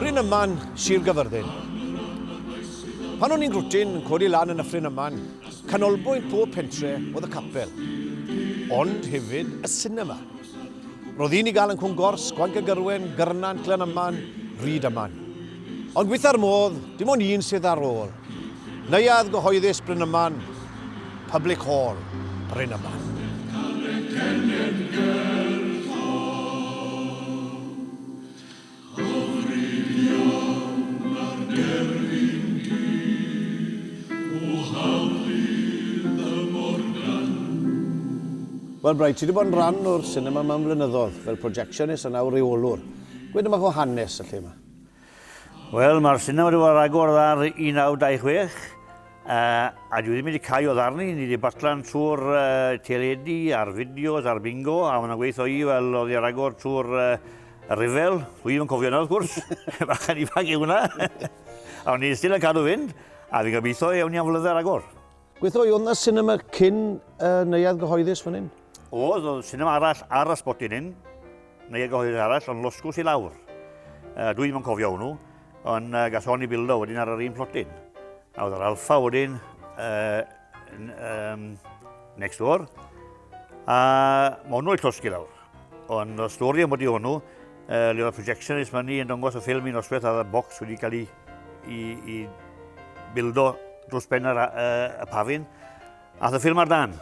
Brynaman, Sir Gyfyrddin. Pan o'n i'n grwtyn yn codi lan yn y Brynaman, canolbwynt pob pentre oedd y capel, ond hefyd y sinema. Roedd un i gael yn Cwm Gors, Gwanc y Gyrwen, Gyrnant, Glenaman, Rydaman. Ond gweitha'r modd, dim ond un sydd ar ôl. Neuadd gyhoeddus Brynaman, Public Hall, Brynaman. Wel, Byd, ti wedi bod yn rhan o'r sinema mewn blynyddoedd, fel projectionist a nawr reolwr. Gweud yma o hanes y lle yma? Wel, mae'r sinema wedi bod ragor ar 1926, a dwi ddim wedi cael o ddarni. Ni wedi batlan trwy'r teledu, ar fideos, ar bingo, a mae'n gweithio i fel oedd i ragor trwy'r rifel. Dwi ddim yn cofio yna, wrth gwrs, bachan ifanc i hwnna. A o'n i still yn cadw fynd, a fi'n gobeithio iawn i am flynyddoedd ragor. Gweithio i oedd yna sinema cyn neuadd gyhoeddus fan hyn? Oedd sinema arall ar y sbotyn hyn, neu gyhoeddus arall, ond losgws i lawr. Dwi ddim yn cofio hwnnw, ond gason ni bildo wedyn ar yr un plotyn. A oedd yr Alfa wedyn next door, a mae hwnnw i llosgu lawr. Ond y stori am wedi hwnnw, le oedd projectionist fan ni yn dangos y ffilm i noswaith a y bocs wedi cael ei bildo dros ben y pafin. Ath y ffilm ar dan.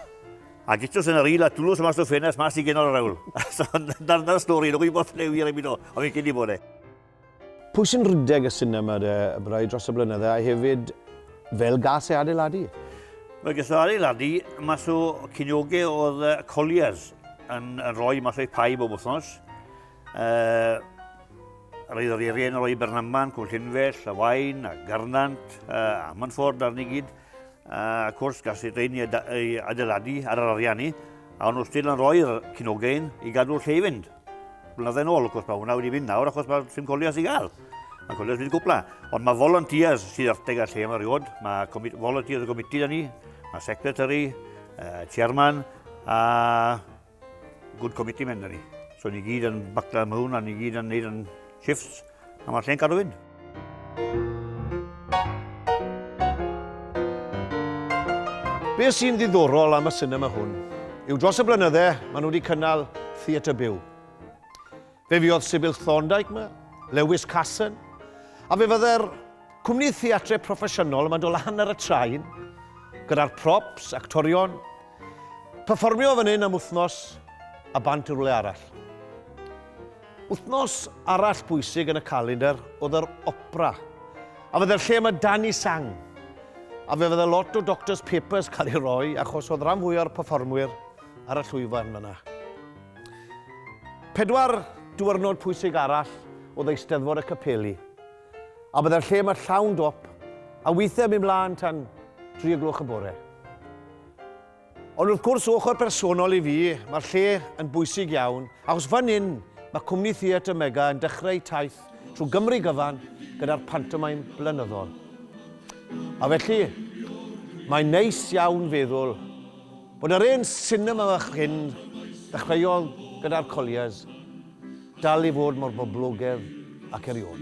A gitws yn yr il a dwlws mas o ffenest mas i genol yr awl. So, na'r stori, dwi'n gwybod ble wir i o, ond fi'n cyd i bod e. Pwy sy'n rydeg y sinema y Brynaman dros y blynydde a hefyd fel gas e adeiladu? Wel, gas o adeiladu, mas o cynioge oedd Colliers yn rhoi mas o'i pai bob wythnos. Roedd yr erien yn rhoi Brynaman, Cwm Llynfell, a Wain, a Gyrnant, a Manford arni gyd. A cwrs gas i drein i adeiladu ar yr ariannu, a o'n nhw still yn rhoi'r cynogein i gadw'r lle i fynd. Blynyddoedd yn ôl, wrth gwrs, mae hwnna wedi mynd nawr, achos mae dim Colliers i gael. Mae Colliers wedi gwpla. Ond mae volunteers sydd arteg ar lle yma riod. Mae volunteers y committee da ni, mae secretary, chairman, a good committee men da ni. So ni gyd yn bacla mewn, a ni gyd yn neud yn shifts, a mae'r lle'n cadw fynd. Be sy'n ddiddorol am y sinema hwn yw dros y blynydde maen nhw wedi cynnal theatr byw. Fe fi oedd Sybil Thorndike yma, Lewis Casson, a fe fydde'r cwmni theatrau proffesiynol yma'n dod lan ar y train gyda'r props, actorion, perfformio fan hyn am wythnos a bant i rwle arall. Wythnos arall bwysig yn y calendar oedd yr opera, a fydde'r lle yma Danny Sang. A fe fydde lot o Doctor's Papers cael ei roi achos oedd rhan fwy o'r perfformwyr ar y llwyfan yna. 4 diwrnod pwysig arall oedd Eisteddfod y Capeli. A bydde'r lle yma llawn dop a weithiau mynd mlaen tan 3 gloch y bore. Ond wrth gwrs ochr personol i fi, mae'r lle yn bwysig iawn achos fan hyn mae cwmni theatr mega yn dechrau taith trwy Gymru gyfan gyda'r pantomaim blynyddol. A felly, mae'n neis iawn feddwl bod yr un sinema fach hyn ddechreuodd gyda'r Colliers dal i fod mor boblogaidd ac erioed.